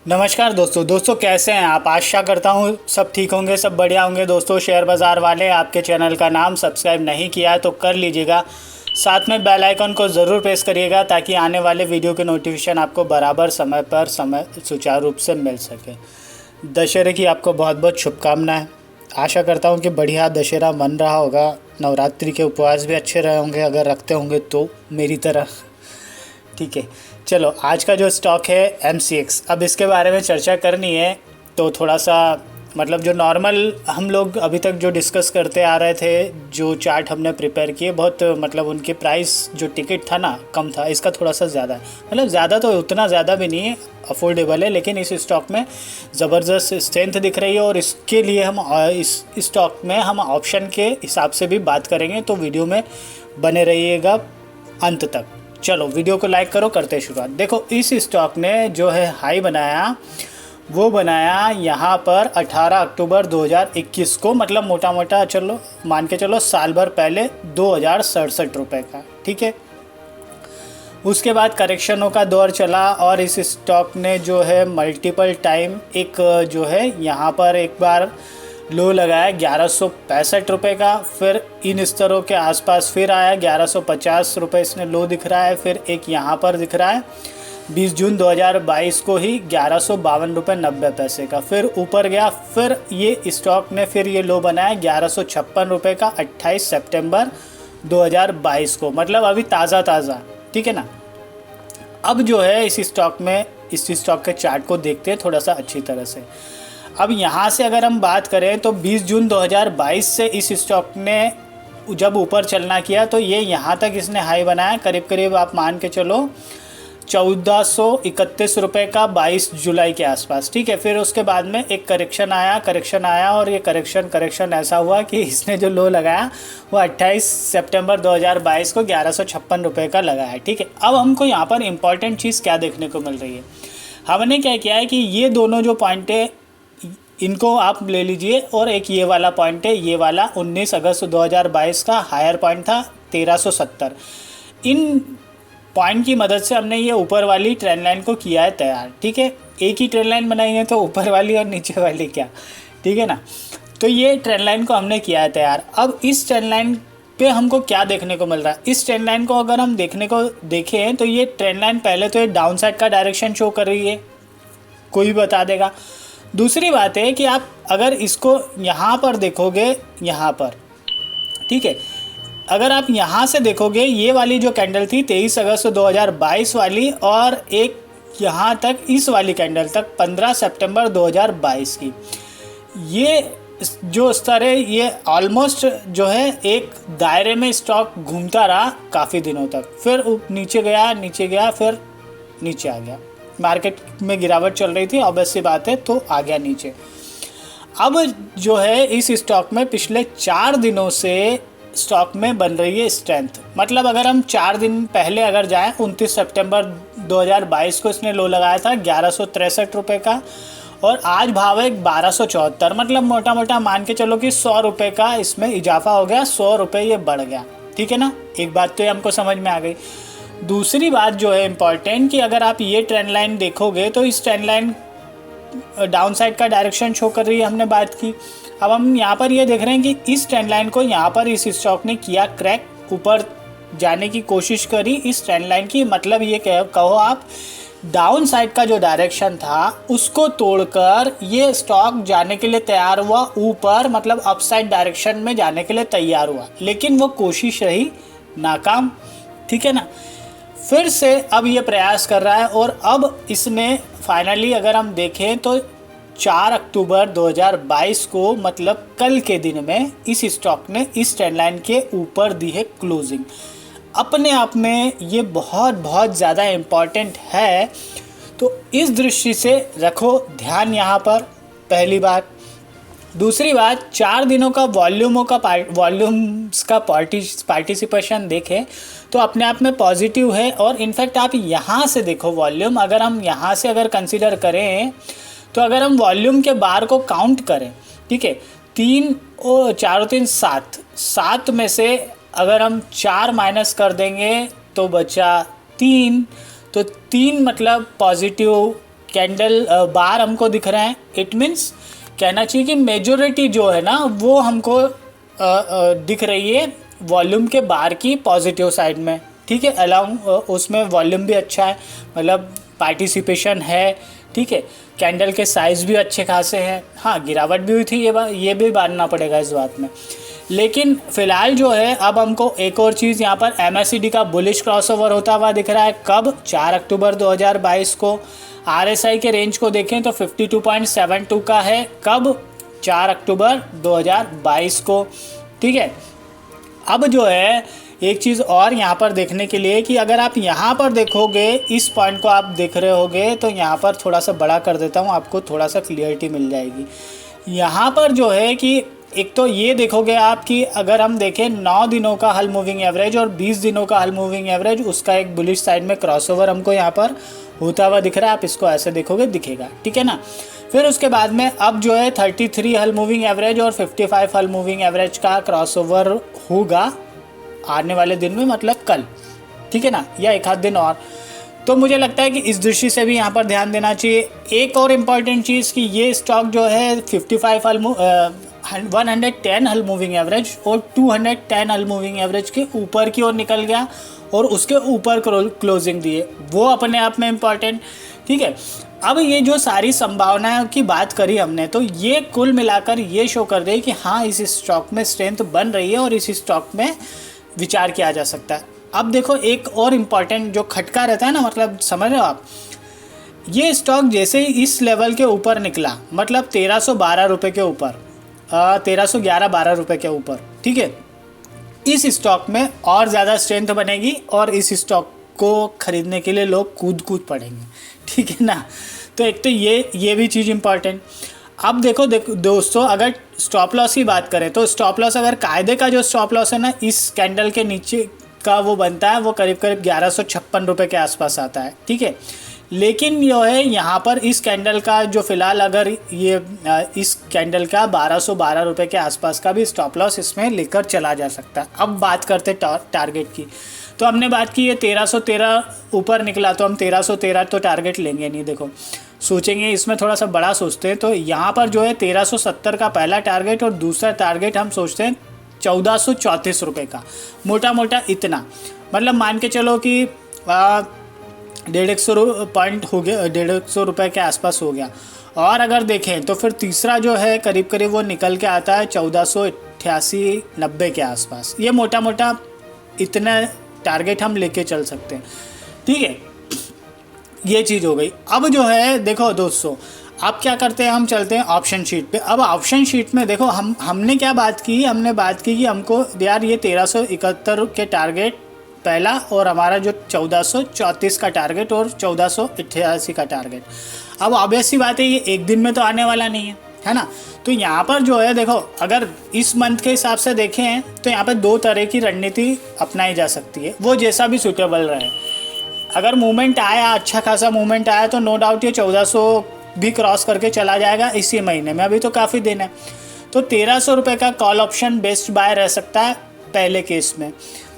नमस्कार दोस्तों कैसे हैं आप। आशा करता हूँ सब ठीक होंगे, सब बढ़िया होंगे। दोस्तों शेयर बाज़ार वाले आपके चैनल का नाम सब्सक्राइब नहीं किया है तो कर लीजिएगा। साथ में बेल आइकन को ज़रूर प्रेस करिएगा ताकि आने वाले वीडियो के नोटिफिकेशन आपको बराबर समय पर सुचारू रूप से मिल सके। दशहरे की आपको बहुत बहुत शुभकामनाएँ। आशा करता हूँ कि बढ़िया दशहरा मन रहा होगा। नवरात्रि के उपवास भी अच्छे रहे होंगे अगर रखते होंगे तो, मेरी तरह। ठीक है, चलो आज का जो स्टॉक है MCX, अब इसके बारे में चर्चा करनी है। तो थोड़ा सा मतलब जो नॉर्मल हम लोग अभी तक जो डिस्कस करते आ रहे थे, जो चार्ट हमने प्रिपेयर किए, बहुत मतलब उनके प्राइस जो टिकट था ना कम था, इसका थोड़ा सा ज़्यादा है। मतलब ज़्यादा तो उतना ज़्यादा भी नहीं है, अफोर्डेबल है, लेकिन इस स्टॉक में ज़बरदस्त स्ट्रेंथ दिख रही है। और इसके लिए हम इस स्टॉक में हम ऑप्शन के हिसाब से भी बात करेंगे, तो वीडियो में बने रहिएगा अंत तक। चलो वीडियो को लाइक करो, करते हैं शुरुआत। देखो इस स्टॉक ने जो है हाई बनाया, वो बनाया यहाँ पर 18 अक्टूबर 2021 को, मतलब मोटा मोटा चलो मान के चलो साल भर पहले 2067 रुपये का। ठीक है, उसके बाद करेक्शनों का दौर चला और इस स्टॉक ने जो है मल्टीपल टाइम एक जो है यहाँ पर एक बार लो लगाया 1165 रुपये का, फिर इन स्तरों के आसपास फिर आया 1150 रुपये इसने लो दिख रहा है। फिर एक यहाँ पर दिख रहा है 20 जून 2022 को ही 1152 रुपये 90 पैसे का, फिर ऊपर गया। फिर ये स्टॉक ने फिर ये लो बनाया 1156 रुपये का 28 सितंबर 2022 को, मतलब अभी ताज़ा। ठीक है ना। अब जो है इस स्टॉक में, इस स्टॉक के चार्ट को देखते हैं थोड़ा सा अच्छी तरह से। अब यहाँ से अगर हम बात करें तो 20 जून 2022 से इस स्टॉक ने जब ऊपर चलना किया तो ये यहाँ तक इसने हाई बनाया, करीब करीब आप मान के चलो 1431 रुपये का 22 जुलाई के आसपास। ठीक है, फिर उसके बाद में एक करेक्शन आया और ये करेक्शन ऐसा हुआ कि इसने जो लो लगाया वो 28 सितंबर 2022 को 1156 रुपये का लगाया। ठीक है, अब हमको यहाँ पर इम्पॉर्टेंट चीज़ क्या देखने को मिल रही है। हमने क्या किया है कि ये दोनों जो पॉइंट है इनको आप ले लीजिए, और एक ये वाला पॉइंट है, ये वाला 19 अगस्त 2022 का हायर पॉइंट था 1370। इन पॉइंट की मदद से हमने ये ऊपर वाली ट्रेंड लाइन को किया है तैयार। ठीक है, एक ही ट्रेंड लाइन बनाई है तो ऊपर वाली और नीचे वाली क्या, ठीक है ना। तो ये ट्रेंड लाइन को हमने किया है तैयार। अब इस ट्रेंड लाइन पे हमको क्या देखने को मिल रहा है। इस ट्रेंड लाइन को अगर हम देखें तो ये ट्रेंड लाइन पहले तो ये डाउन साइड का डायरेक्शन शो कर रही है, कोई भी बता देगा। दूसरी बात है कि आप अगर इसको यहाँ पर देखोगे, यहाँ पर, ठीक है, अगर आप यहाँ से देखोगे ये वाली जो कैंडल थी 23 अगस्त 2022 वाली, और एक यहाँ तक इस वाली कैंडल तक 15 सितंबर 2022 की, ये जो स्तर है ये ऑलमोस्ट जो है एक दायरे में स्टॉक घूमता रहा काफ़ी दिनों तक। फिर नीचे गया फिर नीचे आ गया। मार्केट में गिरावट चल रही थी, ऑब्वियस सी बात है, तो आ गया नीचे। अब जो है इस स्टॉक में पिछले 4 दिनों से स्टॉक में बन रही है स्ट्रेंथ। मतलब अगर हम 4 दिन पहले अगर जाएं, 29 सितंबर 2022 को इसने लो लगाया था 1163 रुपये का, और आज भाव है 1274। मतलब मोटा मोटा मान के चलो कि 100 रुपये का इसमें इजाफा हो गया, 100 रुपये ये बढ़ गया। ठीक है ना, एक बात तो ये हमको समझ में आ गई। दूसरी बात जो है इम्पॉर्टेंट कि अगर आप ये ट्रेंड लाइन देखोगे तो इस ट्रेंड लाइन डाउन साइड का डायरेक्शन शो कर रही है, हमने बात की। अब हम यहाँ पर ये देख रहे हैं कि इस ट्रेंड लाइन को यहाँ पर इस स्टॉक ने किया क्रैक, ऊपर जाने की कोशिश करी इस ट्रेंड लाइन की। मतलब ये कहो आप डाउन साइड का जो डायरेक्शन था उसको तोड़कर ये स्टॉक जाने के लिए तैयार हुआ ऊपर, मतलब अपसाइड डायरेक्शन में जाने के लिए तैयार हुआ, लेकिन वो कोशिश रही नाकाम। ठीक है ना, फिर से अब ये प्रयास कर रहा है, और अब इसने फाइनली अगर हम देखें तो 4 अक्टूबर 2022 को, मतलब कल के दिन में इस स्टॉक ने इस ट्रेंड लाइन के ऊपर दी है क्लोजिंग। अपने आप में ये बहुत ज़्यादा इम्पॉर्टेंट है, तो इस दृष्टि से रखो ध्यान यहाँ पर, पहली बात। दूसरी बात, 4 दिनों का वॉल्यूम्स का पार्टिसिपेशन देखें तो अपने आप में पॉजिटिव है। और इनफैक्ट आप यहाँ से देखो वॉल्यूम, अगर हम यहाँ से अगर कंसीडर करें तो अगर हम वॉल्यूम के बार को काउंट करें, ठीक है, 3 और 4 और 3 7 में से अगर हम 4 माइनस कर देंगे तो बचा 3, तो 3 मतलब पॉजिटिव कैंडल बार हमको दिख रहे हैं, इट मीन्स कहना चाहिए कि मेजोरिटी जो है ना वो हमको दिख रही है वॉल्यूम के बार की पॉजिटिव साइड में, ठीक है। अलाउंग उसमें वॉल्यूम भी अच्छा है, मतलब पार्टिसिपेशन है, ठीक है। कैंडल के साइज़ भी अच्छे खासे हैं। हाँ, गिरावट भी हुई थी, ये भी मानना पड़ेगा इस बात में। लेकिन फ़िलहाल जो है अब हमको एक और चीज़ यहाँ पर MACD का बुलिश क्रॉसओवर होता हुआ दिख रहा है। कब? 4 अक्टूबर 2022 को। RSI के रेंज को देखें तो 52.72 का है। कब? 4 अक्टूबर 2022 को, ठीक है। अब जो है एक चीज़ और यहाँ पर देखने के लिए कि अगर आप यहाँ पर देखोगे, इस पॉइंट को आप देख रहे होगे, तो यहाँ पर थोड़ा सा बड़ा कर देता हूँ, आपको थोड़ा सा क्लियरिटी मिल जाएगी। यहाँ पर जो है कि एक तो ये देखोगे आप कि अगर हम देखें 9 दिनों का हल मूविंग एवरेज और 20 दिनों का हल मूविंग एवरेज, उसका एक बुलिश साइड में क्रॉसओवर हमको यहाँ पर होता हुआ दिख रहा है। आप इसको ऐसे देखोगे दिखेगा, ठीक है ना। फिर उसके बाद में अब जो है 33 हल मूविंग एवरेज और 55 हल मूविंग एवरेज का क्रॉसओवर होगा आने वाले दिन में, मतलब कल, ठीक है ना, या एक आध दिन और। तो मुझे लगता है कि इस दृष्टि से भी यहाँ पर ध्यान देना चाहिए। एक और इम्पॉर्टेंट चीज़ कि ये स्टॉक जो है 110 हल मूविंग एवरेज और 210 हल मूविंग एवरेज के ऊपर की ओर निकल गया और उसके ऊपर क्लोजिंग दिए, वो अपने आप में इम्पॉर्टेंट, ठीक है। अब ये जो सारी संभावनाओं की बात करी हमने, तो ये कुल मिलाकर ये शो कर रही है कि हाँ, इस स्टॉक में स्ट्रेंथ बन रही है और इस स्टॉक में विचार किया जा सकता है। अब देखो एक और इम्पॉर्टेंट जो खटका रहता है ना, मतलब समझ रहे हो आप, ये स्टॉक जैसे ही इस लेवल के ऊपर निकला, मतलब 1312 रुपये के ऊपर, 1311-12 रुपये के ऊपर, ठीक है, इस स्टॉक में और ज़्यादा स्ट्रेंथ बनेगी और इस स्टॉक को खरीदने के लिए लोग कूद पड़ेंगे, ठीक है ना। तो एक तो ये भी चीज़ इम्पॉर्टेंट। अब देखो दोस्तों, अगर स्टॉप लॉस की बात करें तो स्टॉप लॉस, अगर कायदे का जो स्टॉप लॉस है ना, इस कैंडल के नीचे का वो बनता है, वो करीब 1156 रुपये के आसपास आता है, ठीक है। लेकिन जो है यहाँ पर इस कैंडल का जो फ़िलहाल, अगर ये इस कैंडल का 1212 रुपये के आसपास का भी स्टॉप लॉस इसमें लेकर चला जा सकता है। अब बात करते टारगेट की, तो हमने बात की ये 1313 ऊपर निकला, तो हम 1313 तो टारगेट लेंगे नहीं। देखो सोचेंगे इसमें थोड़ा सा बड़ा सोचते हैं, तो यहाँ पर जो है 1370 का पहला टारगेट और दूसरा टारगेट हम सोचते हैं 1434 रुपये का, मोटा इतना, मतलब मान के चलो कि 150 पॉइंट हो गया, 150 रुपये के आसपास हो गया। और अगर देखें तो फिर तीसरा जो है करीब वो निकल के आता है 1488-90 के आसपास। ये मोटा इतना टारगेट हम लेके चल सकते हैं, ठीक है। ये चीज़ हो गई। अब जो है देखो दोस्तों, अब क्या करते हैं, हम चलते हैं ऑप्शन शीट पे। अब ऑप्शन शीट में देखो हमने क्या बात की, हमने बात की कि हमको यार ये 1371 के टारगेट पहला और हमारा जो 1434 का टारगेट और 1488 का टारगेट। अब ऑब्वियस सी बात है ये एक दिन में तो आने वाला नहीं है ना। तो यहाँ पर जो है देखो, अगर इस मंथ के हिसाब से देखें तो यहाँ पर 2 तरह की रणनीति अपनाई जा सकती है, वो जैसा भी सूटेबल रहे। अगर मूवमेंट आया, अच्छा खासा मूवमेंट आया, तो नो डाउट ये 1400 भी क्रॉस करके चला जाएगा इसी महीने में, अभी तो काफ़ी दिन है। तो 1300 रुपये का कॉल ऑप्शन बेस्ट बाय रह सकता है पहले केस में।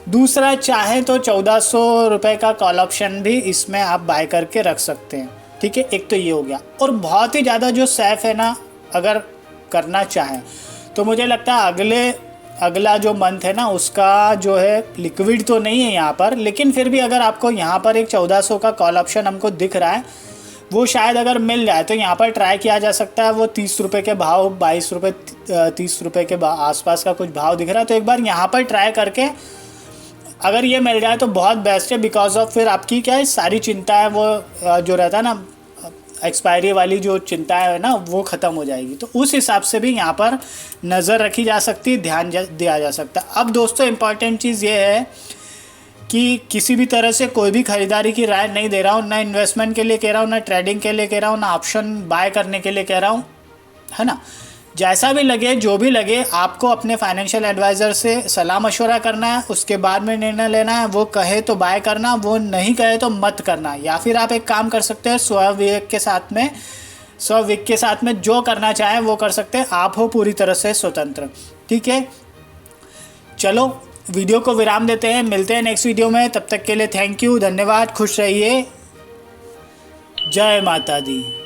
दूसरा चाहे तो 1400 रुपये का कॉल ऑप्शन भी इसमें आप बाय करके रख सकते हैं, ठीक है। एक तो ये हो गया। और बहुत ही ज़्यादा जो सेफ है ना, अगर करना चाहें तो मुझे लगता है अगला जो मंथ है ना, उसका जो है लिक्विड तो नहीं है यहाँ पर, लेकिन फिर भी अगर आपको यहाँ पर एक 1400 का कॉल ऑप्शन हमको दिख रहा है, वो शायद अगर मिल जाए तो यहाँ पर ट्राई किया जा सकता है। वो 30 रुपये के भाव, 22 रुपये 30 रुपये के आसपास का कुछ भाव दिख रहा है, तो एक बार यहाँ पर ट्राई करके अगर ये मिल जाए तो बहुत बेस्ट है। बिकॉज ऑफ फिर आपकी क्या है, सारी चिंता है वो जो रहता है ना, एक्सपायरी वाली जो चिंता है ना, वो ख़त्म हो जाएगी। तो उस हिसाब से भी यहाँ पर नज़र रखी जा सकती है, ध्यान दिया जा सकता है। अब दोस्तों इम्पॉर्टेंट चीज़ ये है कि किसी भी तरह से कोई भी ख़रीदारी की राय नहीं दे रहा हूँ, ना इन्वेस्टमेंट के लिए कह रहा हूँ, ना ट्रेडिंग के लिए कह रहा हूँ, ना ऑप्शन बाय करने के लिए कह रहा हूँ, है ना। जैसा भी लगे, जो भी लगे, आपको अपने फाइनेंशियल एडवाइज़र से सलाह मशवरा करना है, उसके बाद में निर्णय लेना है। वो कहे तो बाय करना, वो नहीं कहे तो मत करना। या फिर आप एक काम कर सकते हैं, स्वविवेक के साथ में जो करना चाहें वो कर सकते हैं। आप हो पूरी तरह से स्वतंत्र, ठीक है। चलो वीडियो को विराम देते हैं, मिलते हैं नेक्स्ट वीडियो में। तब तक के लिए थैंक यू, धन्यवाद, खुश रहिए। जय माता दी।